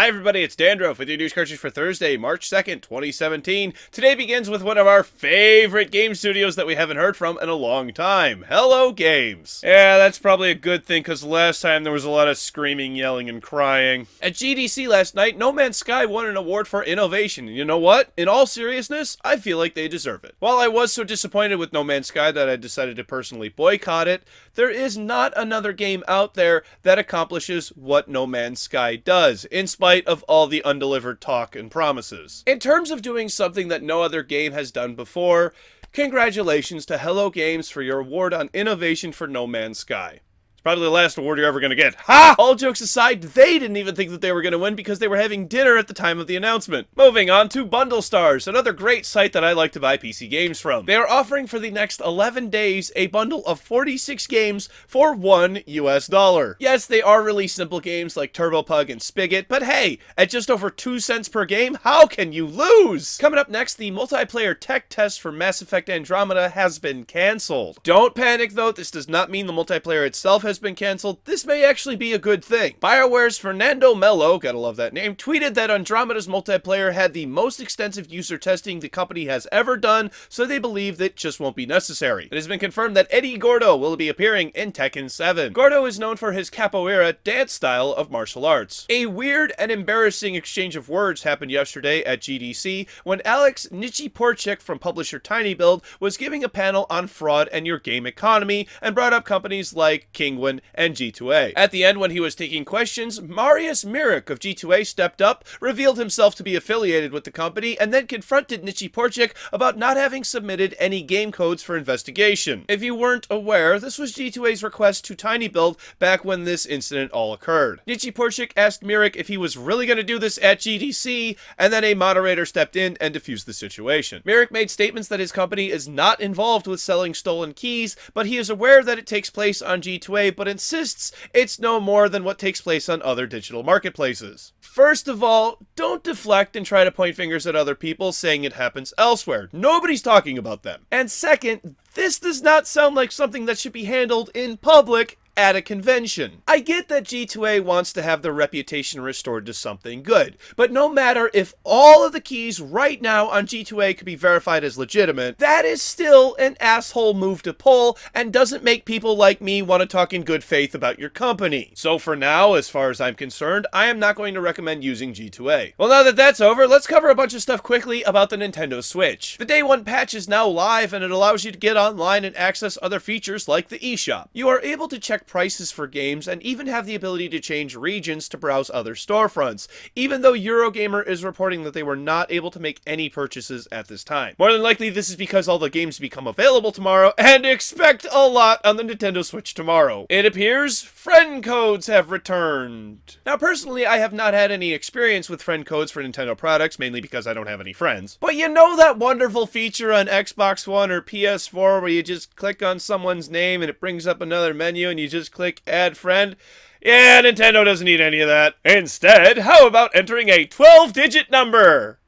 Hi everybody, it's Dandruff with your news cartridge for Thursday, March 2nd, 2017. Today begins with one of our favorite game studios that we haven't heard from in a long time. Hello Games. Yeah, that's probably a good thing because last time there was a lot of screaming, yelling, and crying. At GDC last night, No Man's Sky won an award for innovation. And you know what? In all seriousness, I feel like they deserve it. While I was so disappointed with No Man's Sky that I decided to personally boycott it, there is not another game out there that accomplishes what No Man's Sky does, in spite of all the undelivered talk and promises. In terms of doing something that no other game has done before, congratulations to Hello Games for your award on innovation for No Man's Sky. Probably the last award you're ever going to get. Ha! All jokes aside, they didn't even think that they were going to win because they were having dinner at the time of the announcement. Moving on to Bundle Stars, another great site that I like to buy PC games from. They are offering for the next 11 days a bundle of 46 games for $1 US. Yes, they are really simple games like Turbo Pug and Spigot, but hey, at just over 2 cents per game, how can you lose? Coming up next, the multiplayer tech test for Mass Effect Andromeda has been cancelled. Don't panic though, this does not mean the multiplayer itself has been cancelled. This may actually be a good thing. BioWare's Fernando Melo, gotta love that name, tweeted that Andromeda's multiplayer had the most extensive user testing the company has ever done, so they believe that just won't be necessary. It has been confirmed that Eddy Gordo will be appearing in Tekken 7. Gordo is known for his capoeira dance style of martial arts. A weird and embarrassing exchange of words happened yesterday at GDC when Alex Nichiporchik from publisher TinyBuild was giving a panel on fraud and your game economy and brought up companies like Kingwin and G2A. At the end, when he was taking questions, Marius Mirik of G2A stepped up, revealed himself to be affiliated with the company, and then confronted Nichiporchik about not having submitted any game codes for investigation. If you weren't aware, this was G2A's request to TinyBuild back when this incident all occurred. Nichiporchik asked Mirik if he was really going to do this at GDC, and then a moderator stepped in and diffused the situation. Mirik made statements that his company is not involved with selling stolen keys, but he is aware that it takes place on G2A, but insists it's no more than what takes place on other digital marketplaces. First of all, don't deflect and try to point fingers at other people saying it happens elsewhere. Nobody's talking about them. And second, this does not sound like something that should be handled in public at a convention. I get that G2A wants to have their reputation restored to something good, but no matter if all of the keys right now on G2A could be verified as legitimate, that is still an asshole move to pull and doesn't make people like me want to talk in good faith about your company. So for now, as far as I'm concerned, I am not going to recommend using G2A. Well, now that that's over, let's cover a bunch of stuff quickly about the Nintendo Switch. The Day 1 patch is now live and it allows you to get online and access other features like the eShop. You are able to check prices for games and even have the ability to change regions to browse other storefronts, even though Eurogamer is reporting that they were not able to make any purchases at this time. More than likely, this is because all the games become available tomorrow, and expect a lot on the Nintendo Switch tomorrow. It appears friend codes have returned. Now, personally, I have not had any experience with friend codes for Nintendo products, mainly because I don't have any friends. But you know that wonderful feature on Xbox One or PS4 where you just click on someone's name and it brings up another menu and you just click add friend? Yeah, Nintendo doesn't need any of that. Instead, how about entering a 12-digit number?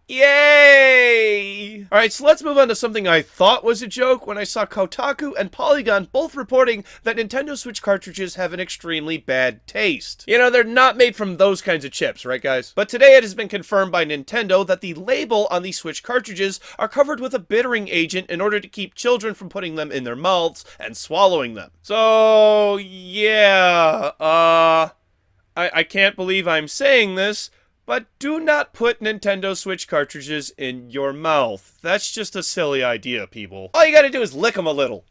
Yay! Alright, so let's move on to something I thought was a joke when I saw Kotaku and Polygon both reporting that Nintendo Switch cartridges have an extremely bad taste. You know, they're not made from those kinds of chips, right guys? But today it has been confirmed by Nintendo that the label on the Switch cartridges are covered with a bittering agent in order to keep children from putting them in their mouths and swallowing them. So, yeah, I can't believe I'm saying this, but do not put Nintendo Switch cartridges in your mouth. That's just a silly idea, people. All you gotta do is lick them a little.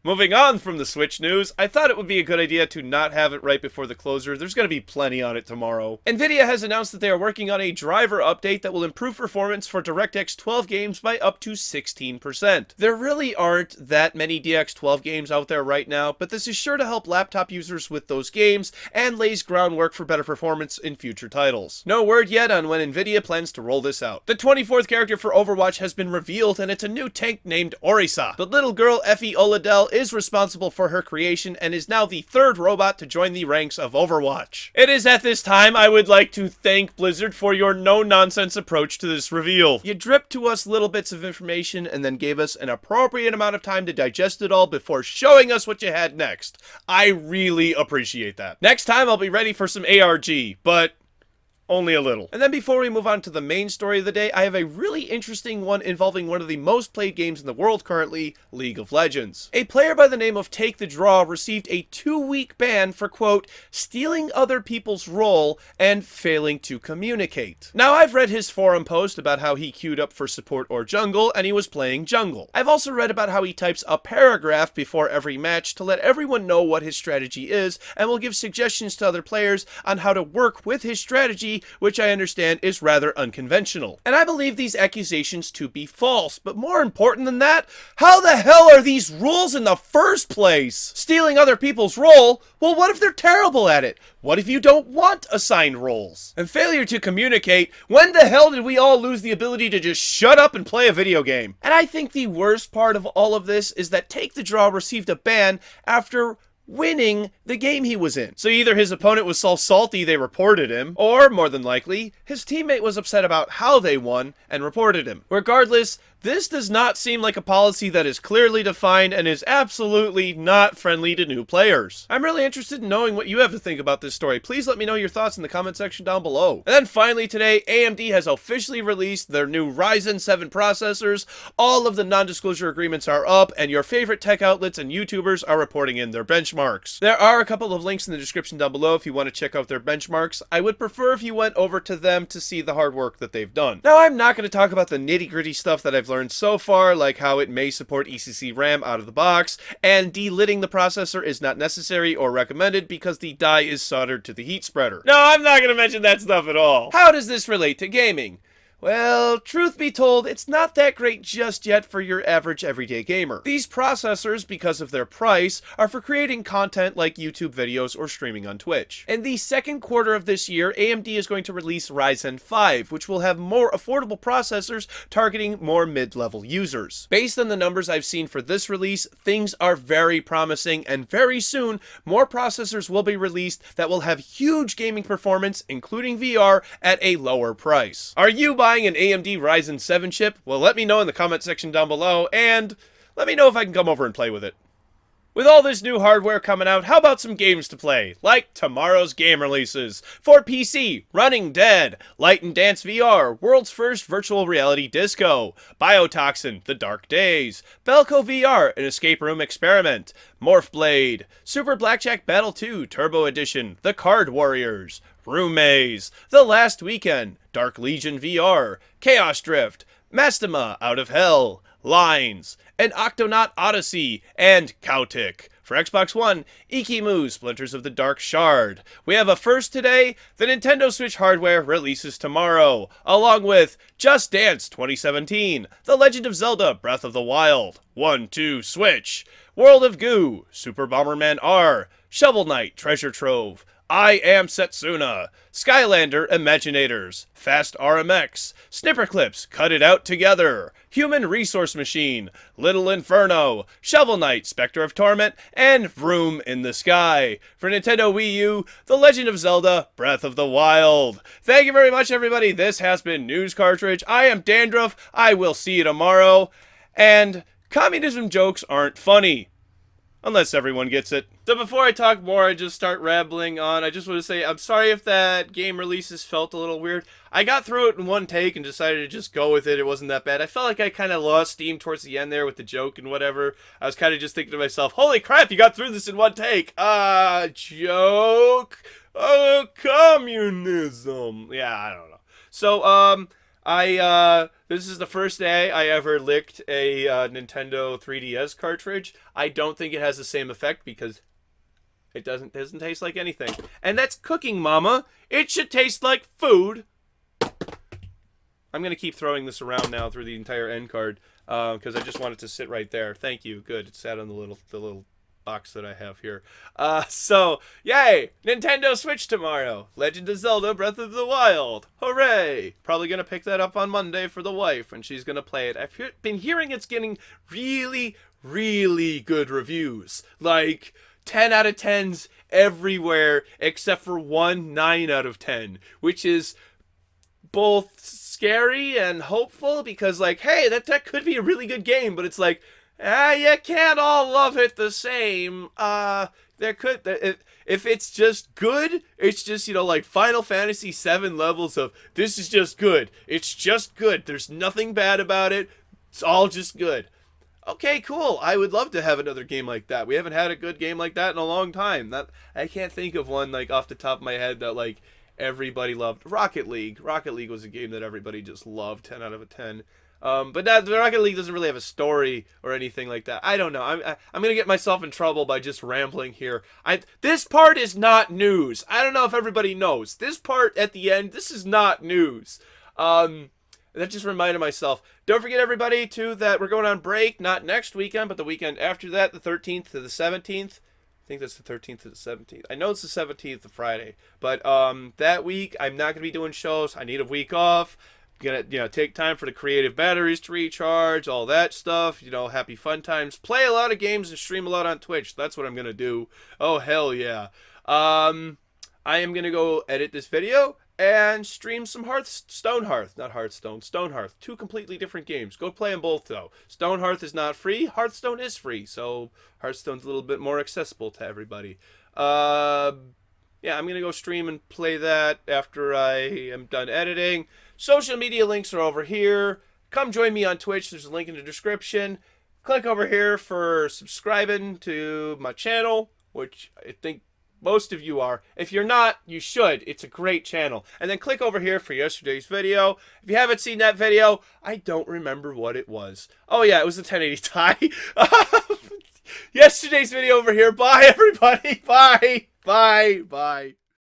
Moving on from the Switch news, I thought it would be a good idea to not have it right before the closer. There's going to be plenty on it tomorrow. Nvidia has announced that they are working on a driver update that will improve performance for DirectX 12 games by up to 16%. There really aren't that many DX 12 games out there right now, but this is sure to help laptop users with those games and lays groundwork for better performance in future titles. No word yet on when Nvidia plans to roll this out. The 24th character for Overwatch has been revealed, and it's a new tank named Orisa. The little girl Effie Oladell is responsible for her creation and is now the third robot to join the ranks of Overwatch. It is at this time I would like to thank Blizzard for your no-nonsense approach to this reveal. You dripped to us little bits of information and then gave us an appropriate amount of time to digest it all before showing us what you had next. I really appreciate that. Next time I'll be ready for some ARG, but only a little. And then before we move on to the main story of the day, I have a really interesting one involving one of the most played games in the world currently, League of Legends. A player by the name of Take the Draw received a 2-week ban for, quote, stealing other people's role and failing to communicate. Now, I've read his forum post about how he queued up for support or jungle, and he was playing jungle. I've also read about how he types a paragraph before every match to let everyone know what his strategy is, and will give suggestions to other players on how to work with his strategy, which I understand is rather unconventional. And I believe these accusations to be false, but more important than that, how the hell are these rules in the first place? Stealing other people's role? Well, what if they're terrible at it? What if you don't want assigned roles? And failure to communicate, when the hell did we all lose the ability to just shut up and play a video game? And I think the worst part of all of this is that Take the Draw received a ban after winning the game he was in. So either his opponent was so salty they reported him, or, more than likely, his teammate was upset about how they won and reported him. Regardless, this does not seem like a policy that is clearly defined and is absolutely not friendly to new players. I'm really interested in knowing what you have to think about this story. Please let me know your thoughts in the comment section down below. And then finally today, AMD has officially released their new Ryzen 7 processors. All of the non-disclosure agreements are up, and your favorite tech outlets and YouTubers are reporting in their benchmarks. There are a couple of links in the description down below if you want to check out their benchmarks. I would prefer if you went over to them to see the hard work that they've done. Now, I'm not going to talk about the nitty-gritty stuff that I've learned so far, like how it may support ECC RAM out of the box, and delitting the processor is not necessary or recommended because the die is soldered to the heat spreader. No, I'm not going to mention that stuff at all. How does this relate to gaming? Well, truth be told, it's not that great just yet for your average everyday gamer. These processors, because of their price, are for creating content like YouTube videos or streaming on Twitch. In the second quarter of this year, AMD is going to release Ryzen 5, which will have more affordable processors targeting more mid-level users. Based on the numbers I've seen for this release, things are very promising, and very soon, more processors will be released that will have huge gaming performance, including VR, at a lower price. Are you buying an AMD Ryzen 7 chip? Well, let me know in the comment section down below, and let me know if I can come over and play with it. With all this new hardware coming out, how about some games to play? Like tomorrow's game releases. For PC, Running Dead, Light and Dance VR, World's First Virtual Reality Disco, Biotoxin, The Dark Days, Belko VR, an escape room experiment, Morph Blade, Super Blackjack Battle 2 Turbo Edition, The Card Warriors, Room Maze, The Last Weekend, Dark Legion VR, Chaos Drift, Mastema Out of Hell, Lines, and Octonaut Odyssey, and Cowtick. For Xbox One, Ikimu, Splinters of the Dark Shard. We have a first today. The Nintendo Switch hardware releases tomorrow, along with Just Dance 2017, The Legend of Zelda Breath of the Wild, 1-2 Switch, World of Goo, Super Bomberman R, Shovel Knight Treasure Trove, I Am Setsuna, Skylander Imaginators, Fast RMX, Snipper Clips Cut It Out Together, Human Resource Machine, Little Inferno, Shovel Knight Spectre of Torment, and Vroom in the Sky. For Nintendo Wii U, The Legend of Zelda Breath of the Wild. Thank you very much, everybody. This has been News Cartridge. I am Dandruff. I will see you tomorrow. And communism jokes aren't funny. Unless everyone gets it. So before I talk more, I just start rambling on. I just want to say I'm sorry if that game releases felt a little weird. I got through it in one take and decided to just go with it. It wasn't that bad. I felt like I kind of lost steam towards the end there with the joke and whatever. I was kind of just thinking to myself, holy crap, you got through this in one take. Joke. Oh, communism. Yeah, I don't know. So, this is the first day I ever licked a Nintendo 3DS cartridge. I don't think it has the same effect because it doesn't taste like anything. And that's cooking, mama. It should taste like food. I'm going to keep throwing this around now through the entire end card because I just want it to sit right there. Thank you. Good. It sat on the little box that I have here. So, yay! Nintendo Switch tomorrow. Legend of Zelda Breath of the Wild. Hooray! Probably gonna pick that up on Monday for the wife, and she's gonna play it. I've been hearing it's getting really, really good reviews. Like 10 out of 10s everywhere except for one 9 out of 10, which is both scary and hopeful because, like, hey, that could be a really good game, but it's like, you can't all love it the same. If it's just good, it's just, like Final Fantasy VII levels of, this is just good. It's just good. There's nothing bad about it. It's all just good. Okay, cool. I would love to have another game like that. We haven't had a good game like that in a long time. I can't think of one, like, off the top of my head that, like, everybody loved. Rocket League. Rocket League was a game that everybody just loved, 10 out of 10. But the Rocket League doesn't really have a story or anything like that. I don't know. I'm gonna get myself in trouble by just rambling here. This part is not news. I don't know if everybody knows. This part at the end, this is not news. That just reminded myself. Don't forget, everybody, too, that we're going on break, not next weekend, but the weekend after that, the 13th to the 17th. I think that's the 13th to the 17th. I know it's the 17th, the Friday. But that week, I'm not going to be doing shows. I need a week off. I'm going to take time for the creative batteries to recharge, all that stuff. Happy fun times. Play a lot of games and stream a lot on Twitch. That's what I'm going to do. Oh, hell yeah. I am going to go edit this video and stream some Stonehearth. Two completely different games. Go play them both, though. Stonehearth is not free. Hearthstone is free, so Hearthstone's a little bit more accessible to everybody. Yeah, I'm going to go stream and play that after I am done editing. Social media links are over here. Come join me on Twitch. There's a link in the description. Click over here for subscribing to my channel, which I think most of you are. If you're not, you should. It's a great channel. And then click over here for yesterday's video. If you haven't seen that video, I don't remember what it was. Oh yeah, it was the 1080 Ti. Yesterday's video over here. Bye, everybody. Bye. Bye. Bye.